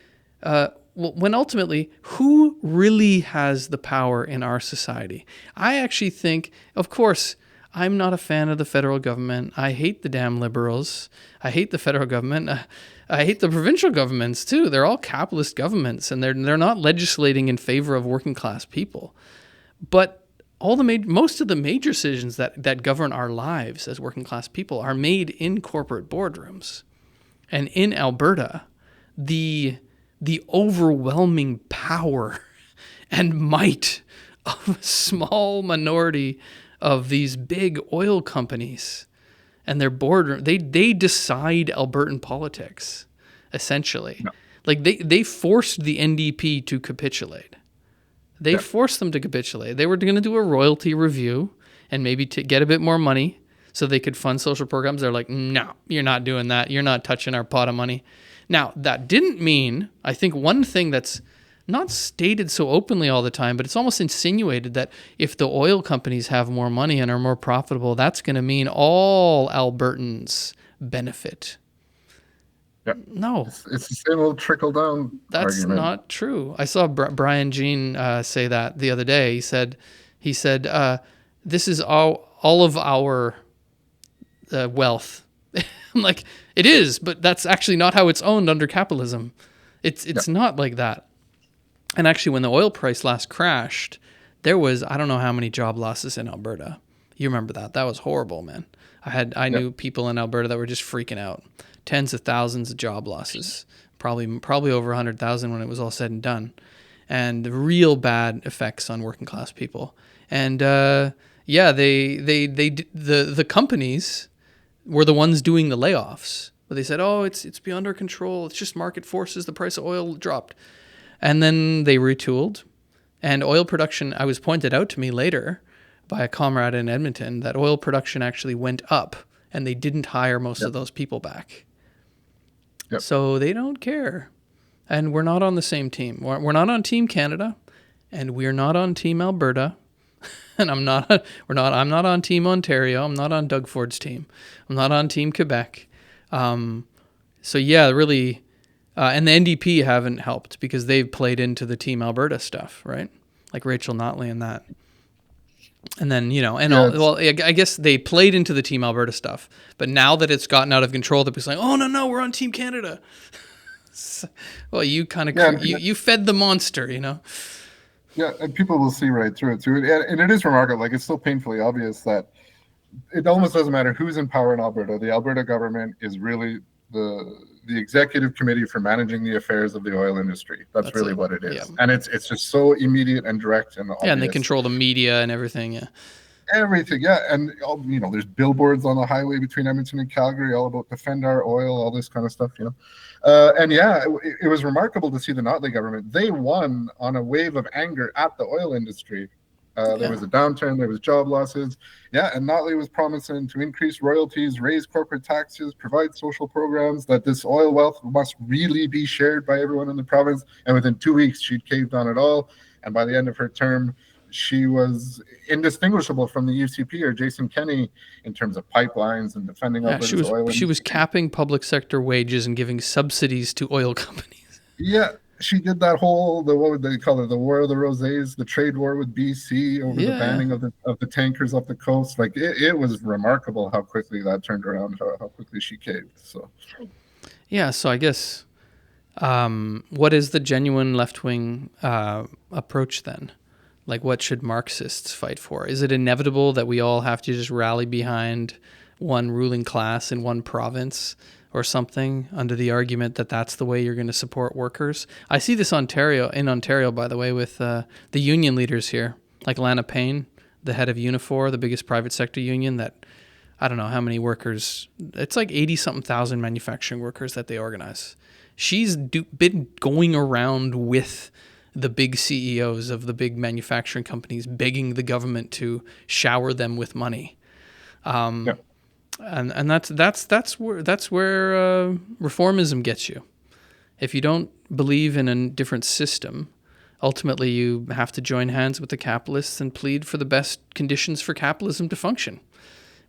When ultimately, who really has the power in our society? I actually think, of course, I'm not a fan of the federal government. I hate the damn Liberals. I hate the federal government. I hate the provincial governments too. They're all capitalist governments, and they're not legislating in favor of working class people. But most of the major decisions that govern our lives as working class people are made in corporate boardrooms. And in Alberta, the overwhelming power and might of a small minority of these big oil companies and their boardroom, they decide Albertan politics, essentially. No. Like they forced the NDP to capitulate. They forced them to capitulate. They were going to do a royalty review and maybe to get a bit more money so they could fund social programs. They're like, no, you're not doing that. You're not touching our pot of money. Now, that didn't mean, I think one thing that's not stated so openly all the time, but it's almost insinuated that if the oil companies have more money and are more profitable, that's going to mean all Albertans benefit. Yep. No. It's the same old trickle-down That's argument. not true. I saw Brian Jean say that the other day. He said this is all of our wealth. I'm like, it is, but that's actually not how it's owned under capitalism. It's not like that. And actually, when the oil price last crashed, there was, I don't know how many job losses in Alberta. You remember that? That was horrible, man. I knew people in Alberta that were just freaking out. Tens of thousands of job losses, probably over 100,000 when it was all said and done, and real bad effects on working class people. And the companies were the ones doing the layoffs. But they said, it's beyond our control. It's just market forces. The price of oil dropped. And then they retooled. And oil production, I was pointed out to me later by a comrade in Edmonton that oil production actually went up and they didn't hire most of those people back. Yep. So they don't care. And we're not on the same team. We're not on Team Canada and we're not on Team Alberta. And I'm not on Team Ontario. I'm not on Doug Ford's team. I'm not on Team Quebec. So yeah, really, and the NDP haven't helped because they've played into the Team Alberta stuff, right? Like Rachel Notley and that. And then, I guess they played into the Team Alberta stuff. But now that it's gotten out of control, they're saying, oh, no, we're on Team Canada. Well, you kind of, you fed the monster, Yeah, and people will see right through it too. And it is remarkable. Like, it's so painfully obvious that it almost doesn't matter who's in power in Alberta. The Alberta government is really the executive committee for managing the affairs of the oil industry. That's really what it is. Yeah. And it's just so immediate and direct and obvious. Yeah, and they control the media and everything. Yeah. Everything, yeah. And, there's billboards on the highway between Edmonton and Calgary all about defend our oil, all this kind of stuff, And yeah, it was remarkable to see the Notley government. They won on a wave of anger at the oil industry. There was a downturn, there was job losses. Yeah, and Notley was promising to increase royalties, raise corporate taxes, provide social programs, that this oil wealth must really be shared by everyone in the province. And within 2 weeks, she'd caved on it all. And by the end of her term, she was indistinguishable from the UCP or Jason Kenney in terms of pipelines and defending Alberta's oil industry. She was capping public sector wages and giving subsidies to oil companies. Yeah, she did that what would they call it, the War of the Rosés, the trade war with BC over the banning of the tankers off the coast. Like it was remarkable how quickly that turned around, how quickly she caved. So I guess what is the genuine left-wing approach then? Like, what should Marxists fight for? Is it inevitable that we all have to just rally behind one ruling class in one province or something under the argument that that's the way you're going to support workers? I see this in Ontario, by the way, with the union leaders here, like Lana Payne, the head of Unifor, the biggest private sector union that, I don't know how many workers, it's like 80-something thousand manufacturing workers that they organize. She's been going around with the big CEOs of the big manufacturing companies, begging the government to shower them with money, and that's where reformism gets you. If you don't believe in a different system, ultimately you have to join hands with the capitalists and plead for the best conditions for capitalism to function,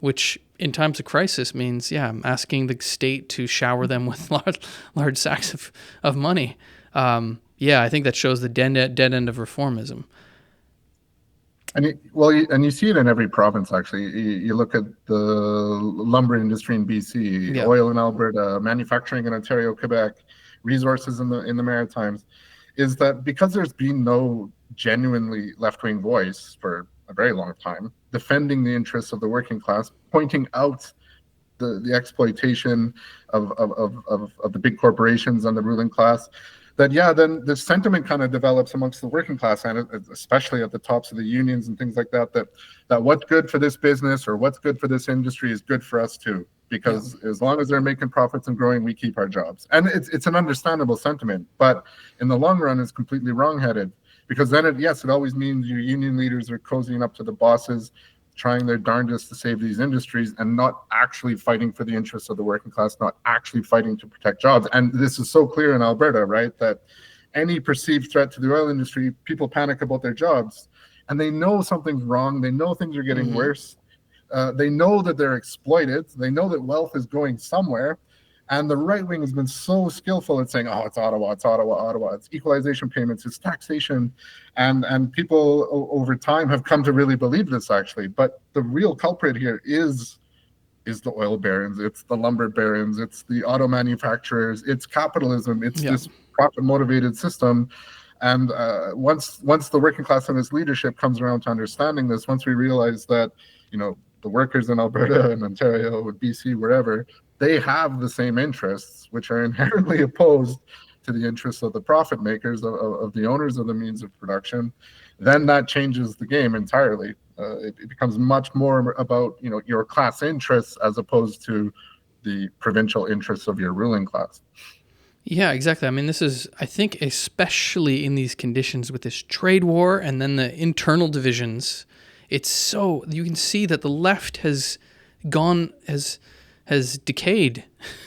which in times of crisis means asking the state to shower them with large sacks of money. I think that shows the dead end of reformism. And you see it in every province, actually. You look at the lumber industry in BC, oil in Alberta, manufacturing in Ontario, Quebec, resources in the Maritimes, is that because there's been no genuinely left-wing voice for a very long time, defending the interests of the working class, pointing out the exploitation of the big corporations and the ruling class, then the sentiment kind of develops amongst the working class, and especially at the tops of the unions and things like that what's good for this business or what's good for this industry is good for us too, because as long as they're making profits and growing, we keep our jobs. And it's an understandable sentiment, but in the long run, it's completely wrong-headed, because then it always means your union leaders are cozying up to the bosses, trying their darndest to save these industries and not actually fighting for the interests of the working class, not actually fighting to protect jobs. And this is so clear in Alberta, right, that any perceived threat to the oil industry, people panic about their jobs, and they know something's wrong. They know things are getting worse. They know that they're exploited. They know that wealth is going somewhere. And the right wing has been so skillful at saying, it's Ottawa, it's equalization payments, it's taxation. And people over time have come to really believe this, actually. But the real culprit here is the oil barons, it's the lumber barons, it's the auto manufacturers, it's capitalism, it's this profit-motivated system. And once the working class and its leadership comes around to understanding this, once we realize that, the workers in Alberta and Ontario and BC, wherever, they have the same interests, which are inherently opposed to the interests of the profit makers, of the owners of the means of production, then that changes the game entirely. It becomes much more about your class interests as opposed to the provincial interests of your ruling class. Yeah, exactly. I mean, this is, I think, especially in these conditions with this trade war and then the internal divisions, it's so, you can see that the left has decayed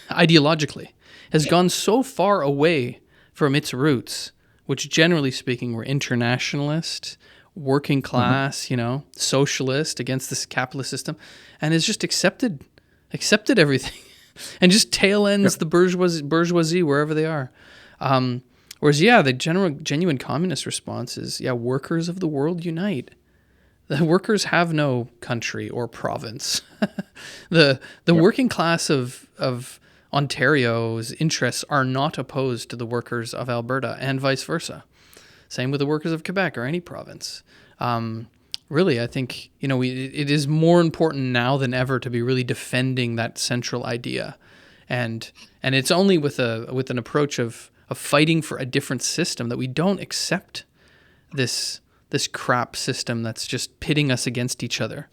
ideologically, has gone so far away from its roots, which generally speaking were internationalist, working class, socialist against this capitalist system, and has just accepted everything and just tail ends the bourgeoisie wherever they are. Whereas, the genuine communist response is, workers of the world unite. The workers have no country or province. The working class of Ontario's interests are not opposed to the workers of Alberta, and vice versa. Same with the workers of Quebec or any province. Really, I think it is more important now than ever to be really defending that central idea. And it's only with an approach of fighting for a different system that we don't accept this crap system that's just pitting us against each other,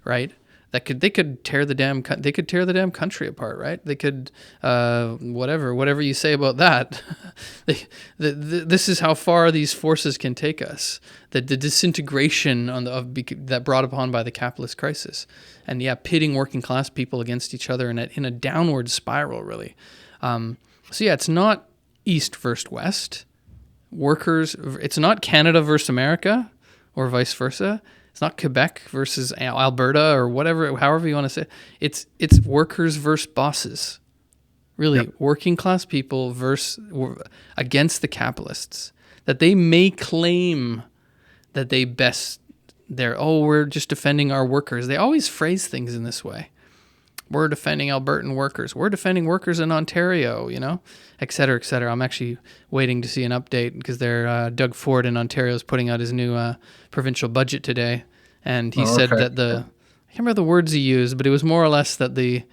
right? They could tear the damn country apart, right? They could whatever you say about that. This is how far these forces can take us. The disintegration that brought upon by the capitalist crisis, and pitting working class people against each other in a downward spiral, really. So it's not East versus West. Workers. It's not Canada versus America, or vice versa. It's not Quebec versus Alberta or whatever, however you want to say it. It's workers versus bosses. Really, yep. Working class people against the capitalists. That they may claim that we're just defending our workers. They always phrase things in this way. We're defending Albertan workers. We're defending workers in Ontario, et cetera, et cetera. I'm actually waiting to see an update because Doug Ford in Ontario is putting out his new provincial budget today. And he said that I can't remember the words he used, but it was more or less that the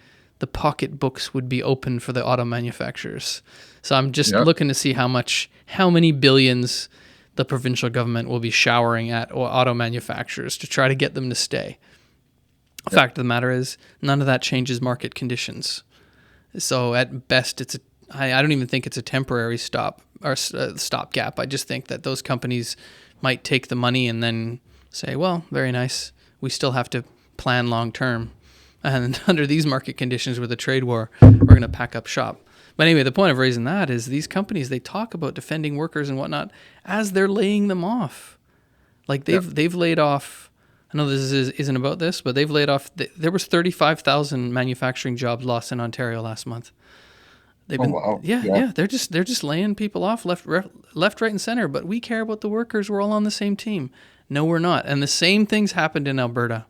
pocketbooks would be open for the auto manufacturers. So I'm just looking to see how many billions the provincial government will be showering at auto manufacturers to try to get them to stay. The fact of the matter is, none of that changes market conditions. So at best, I don't even think it's a temporary stopgap. I just think that those companies might take the money and then say, well, very nice. We still have to plan long term. And under these market conditions with a trade war, we're going to pack up shop. But anyway, the point of raising that is these companies, they talk about defending workers and whatnot as they're laying them off. Like they've laid off... I know this isn't about this, but they've laid off. There was 35,000 manufacturing jobs lost in Ontario last month. Wow. Yeah. They're just laying people off left, right, and center. But we care about the workers. We're all on the same team. No, we're not. And the same things happened in Alberta.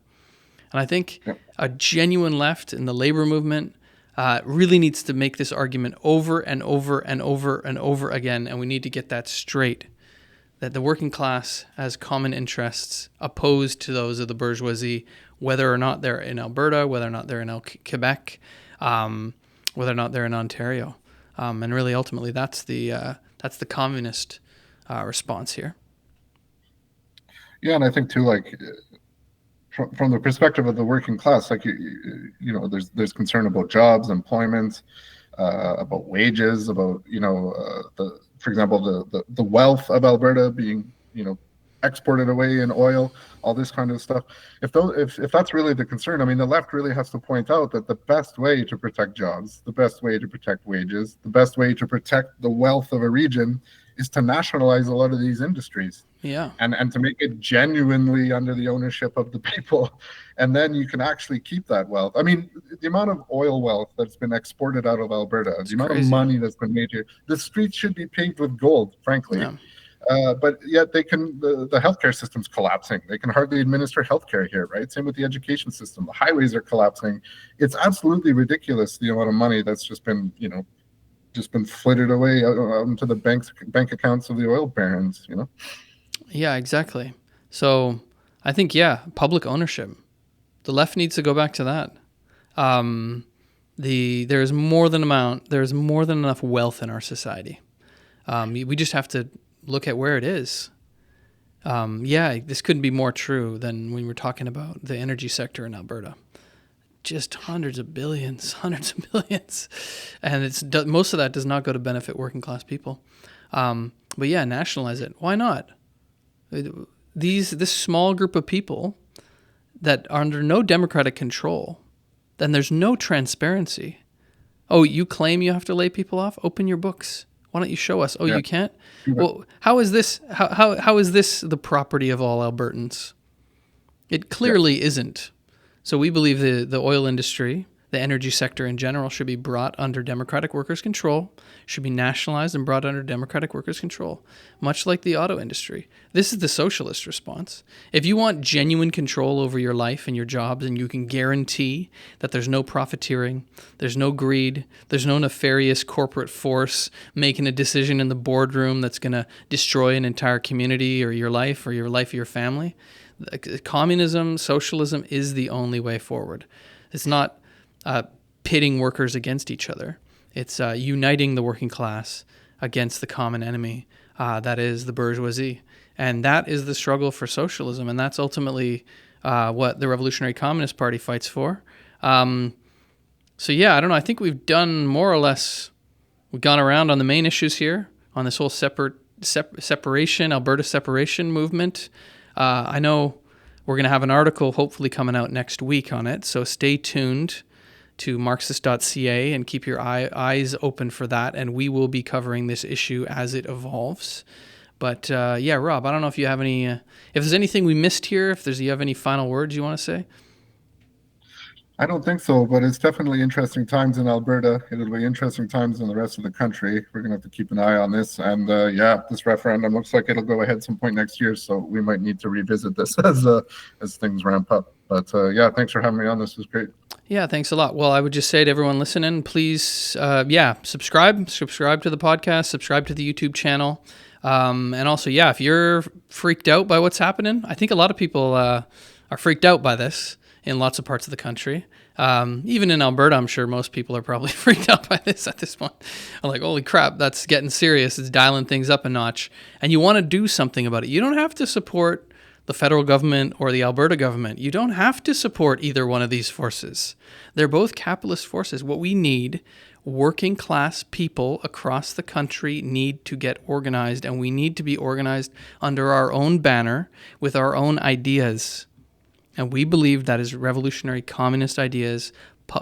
And I think a genuine left in the labor movement really needs to make this argument over and over and over and over again. And we need to get that straight. That the working class has common interests opposed to those of the bourgeoisie, whether or not they're in Alberta, whether or not they're in Quebec, whether or not they're in Ontario. And really, ultimately, that's the communist response here. Yeah, and I think too, like from the perspective of the working class, like there's concern about jobs, employment, about wages, about for example, the wealth of Alberta being, exported away in oil, all this kind of stuff. If that's really the concern, I mean, the left really has to point out that the best way to protect jobs, the best way to protect wages, the best way to protect the wealth of a region is to nationalize a lot of these industries. Yeah. And to make it genuinely under the ownership of the people. And then you can actually keep that wealth. I mean, the amount of oil wealth that's been exported out of Alberta, the amount of money that's been made here, the streets should be paved with gold, frankly. Yeah. But yet the healthcare system's collapsing. They can hardly administer healthcare here, right? Same with the education system. The highways are collapsing. It's absolutely ridiculous, the amount of money that's just been flitted away into the bank accounts of the oil barons, Yeah, exactly. So I think, public ownership. The left needs to go back to that. There's more than enough wealth in our society. We just have to look at where it is. This couldn't be more true than when we're talking about the energy sector in Alberta. Just hundreds of billions, and most of that does not go to benefit working class people. But nationalize it. Why not? This small group of people that are under no democratic control, then there's no transparency. Oh, you claim you have to lay people off? Open your books. Why don't you show us? Oh, you can't? Well, how is this the property of all Albertans? It clearly isn't. So we believe the oil industry, the energy sector in general, should be brought under democratic workers' control, should be nationalized and brought under democratic workers' control, much like the auto industry. This is the socialist response. If you want genuine control over your life and your jobs, and you can guarantee that there's no profiteering, there's no greed, there's no nefarious corporate force making a decision in the boardroom that's going to destroy an entire community or your life of your family, communism, socialism is the only way forward. It's not pitting workers against each other. It's uniting the working class against the common enemy, that is the bourgeoisie. And that is the struggle for socialism. And that's ultimately what the Revolutionary Communist Party fights for. So yeah, I don't know. I think we've done more or less, we've gone around on the main issues here, on this whole separation, Alberta separation movement. I know we're going to have an article hopefully coming out next week on it. So stay tuned to Marxist.ca and keep your eyes open for that. And we will be covering this issue as it evolves. But yeah, Rob, I don't know if you have any, if there's anything we missed here, if you have any final words you want to say? I don't think so, but it's definitely interesting times in Alberta. It'll be interesting times in the rest of the country. We're going to have to keep an eye on this. And yeah, this referendum looks like it'll go ahead some point next year. So we might need to revisit this as things ramp up. But yeah, thanks for having me on. This was great. Yeah, thanks a lot. Well, I would just say to everyone listening, please, subscribe to the podcast, subscribe to the YouTube channel. And also, yeah, if you're freaked out by what's happening, I think a lot of people are freaked out by this in lots of parts of the country. Even in Alberta, I'm sure most people are probably freaked out by this at this point. I'm like, holy crap, that's getting serious. It's dialing things up a notch. And you want to do something about it. You don't have to support the federal government or the Alberta government. You don't have to support either one of these forces. They're both capitalist forces. What we need, working class people across the country need to get organized, and we need to be organized under our own banner with our own ideas. And we believe that is revolutionary communist ideas,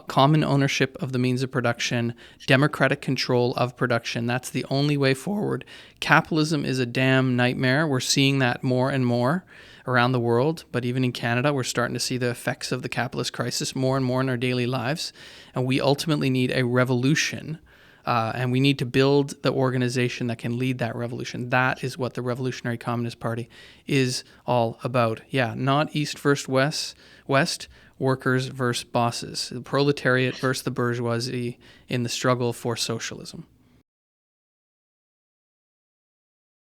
common ownership of the means of production, democratic control of production. That's the only way forward. Capitalism is a damn nightmare. We're seeing that more and more around the world, but even in Canada, we're starting to see the effects of the capitalist crisis more and more in our daily lives. And we ultimately need a revolution, and we need to build the organization that can lead that revolution. That is what the Revolutionary Communist Party is all about. Yeah, not East versus West, workers versus bosses, the proletariat versus the bourgeoisie in the struggle for socialism.